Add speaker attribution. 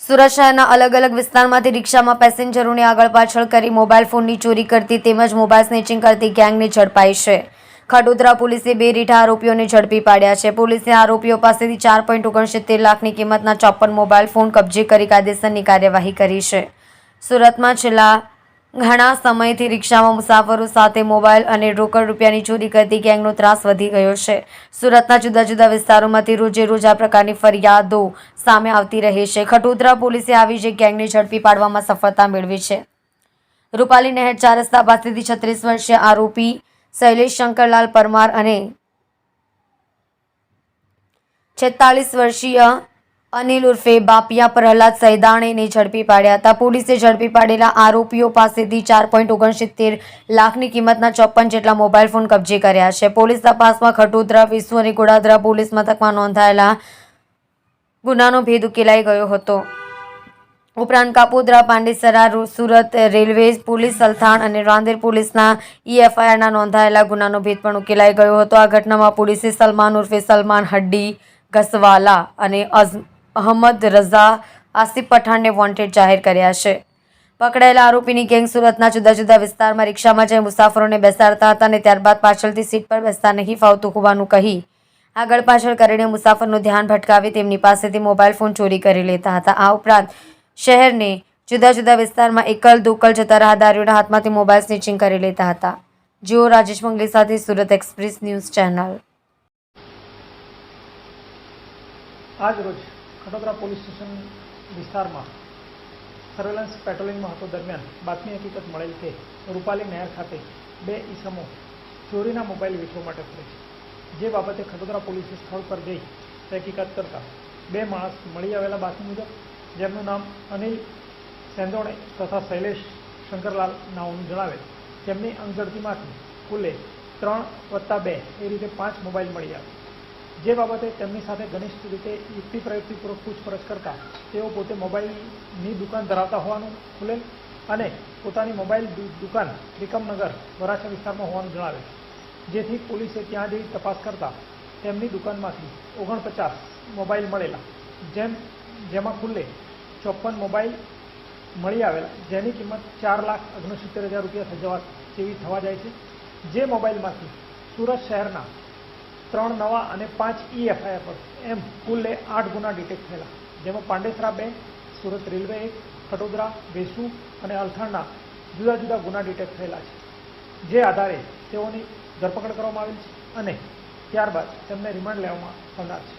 Speaker 1: સુરત શહેરના અલગ અલગ વિસ્તારમાંથી રિક્ષામાં પેસેન્જરોને આગળ પાછળ કરી મોબાઈલ ફોનની ચોરી કરતી તેમજ મોબાઈલ સ્નેચિંગ કરતી ગેંગને ઝડપાઈ છે। ખડોદરા પોલીસે 2 રીઢા આરોપીઓને ઝડપી પાડ્યા છે। પોલીસે આરોપીઓ પાસેથી 4.69 લાખની કિંમતના 54 મોબાઈલ ફોન કબજે કરી કાયદેસરની કાર્યવાહી કરી છે। સુરતમાં છેલ્લા ઘણા સમયથી રિક્ષામાં મુસાફરો સાથે મોબાઈલ અને રોકડ રૂપિયાની ચોરી કરતી ગેંગનો ત્રાસ વધી ગયો છે। સુરતના જુદા જુદા વિસ્તારોમાંથી રોજે રોજ આ પ્રકારની ફરિયાદો સામે આવતી રહે છે। ખડોદરા પોલીસે આવી જ ગેંગને ઝડપી પાડવામાં સફળતા મેળવી છે। રૂપાલી નહેર 4 રસ્તા પાસેથી 36 વર્ષીય આરોપી શૈલેષ શંકરલાલ પરમાર અને 46 વર્ષીય અનિલ ઉર્ફે બાપિયા પ્રહલાદ સૈદાણેને ઝડપી પાડ્યા હતા। પોલીસે ઝડપી પાડેલા આરોપીઓ પાસેથી 4.69 લાખની કિંમતના 54 જેટલા મોબાઈલ ફોન કબજે કર્યા છે। પોલીસ તપાસમાં ખડોદરા, વેસુ અને ગોડાદરા પોલીસ મથકમાં નોંધાયેલા ગુનાનો ભેદ ઉકેલાઈ ગયો હતો। ઉપરાંત કાપોદ્રા, પાંડેસરા, સુરત રેલવે પોલીસ સલથાણ અને રાંદેર પોલીસના EFIRના નોંધાયેલા ગુનાનો ભેદ પણ ઉકેલાઈ ગયો હતો। આ ઘટનામાં પોલીસે સલમાન ઉર્ફે સલમાન હડ્ડી ઘસવાલા અને અહમદ રઝા આસિફ પઠાણને વોન્ટેડ જાહેર કર્યા છે। પકડાયેલા આરોપીની ગેંગ સુરતના જુદા જુદા વિસ્તારમાં રિક્ષામાં જઈ મુસાફરોને બેસાડતા હતા અને ત્યારબાદ પાછળથી સીટ પર બેસતા નહીં ફાવતું હોવાનું કહી આગળ પાછળ કરીને મુસાફરનું ધ્યાન ભટકાવી તેમની પાસેથી મોબાઈલ ફોન ચોરી કરી લેતા હતા। આ ઉપરાંત શહેરને જુદા જુદા વિસ્તારમાં એકલ દોકલ જતા રાહદારીઓના હાથમાંથી મોબાઈલ સ્નેચિંગ કરી લેતા હતા। જીઓ રાજેશ મંગલી સાથે સુરત એક્સપ્રેસ ન્યૂઝ ચેનલ।
Speaker 2: આજ રોજ ખડોદરા પોલીસ સ્ટેશન વિસ્તારમાં સર્વેલન્સ પેટ્રોલિંગ મહત્વ દરમિયાન બાતમી હકીકત મળેલ કે રૂપાલી નહેર ખાતે 2 ઈસમો ચોરીના મોબાઈલ વેચવા માટે ફરે છે। જે બાબતે ખડોદરા પોલીસે સ્થળ પર જઈ તહકીકાત કરતા 2 માણસ મળી આવેલા બાતમી મુજબ, જેમનું નામ અનિલ સેંદોણે તથા શૈલેષ શંકરલાલ નાઓનું જણાવેલ, તેમની અંગઝડતીમાંથી કુલે 3+2 એ રીતે 5 મોબાઈલ મળી આવ્યા। જે બાબતે તેમની સાથે ઘનિષ્ઠ રીતે યુક્તિ પ્રયુક્તિપૂર્વક પૂછપરછ કરતા તેઓ પોતે મોબાઈલની દુકાન ધરાવતા હોવાનું ખુલેલ અને પોતાની મોબાઈલ દુકાન ત્રિકમનગર વરાછા વિસ્તારમાં હોવાનું જણાવેલ। જેથી પોલીસે ત્યાં જઈ તપાસ કરતા તેમની દુકાનમાંથી 49 મોબાઈલ મળેલા, જેમાં કુલ્લે 54 મોબાઈલ મળી આવેલા, જેની કિંમત 4,69,000 રૂપિયા જેવી થવા જાય છે। જે મોબાઈલમાંથી સુરત શહેરના 3 નવા અને 5 EFIR પર એમ કુલ્લે 8 ગુના ડિટેક્ટ થયેલા, જેમાં પાંડેસરા 2, સુરત રેલવે 1, ખડોદરા, વેસુ અને અલથાણના જુદા જુદા ગુના ડિટેક્ટ થયેલા છે। જે આધારે તેઓની ધરપકડ કરવામાં આવેલ છે અને ત્યારબાદ તેમને રિમાન્ડ લેવામાં આવનાર છે।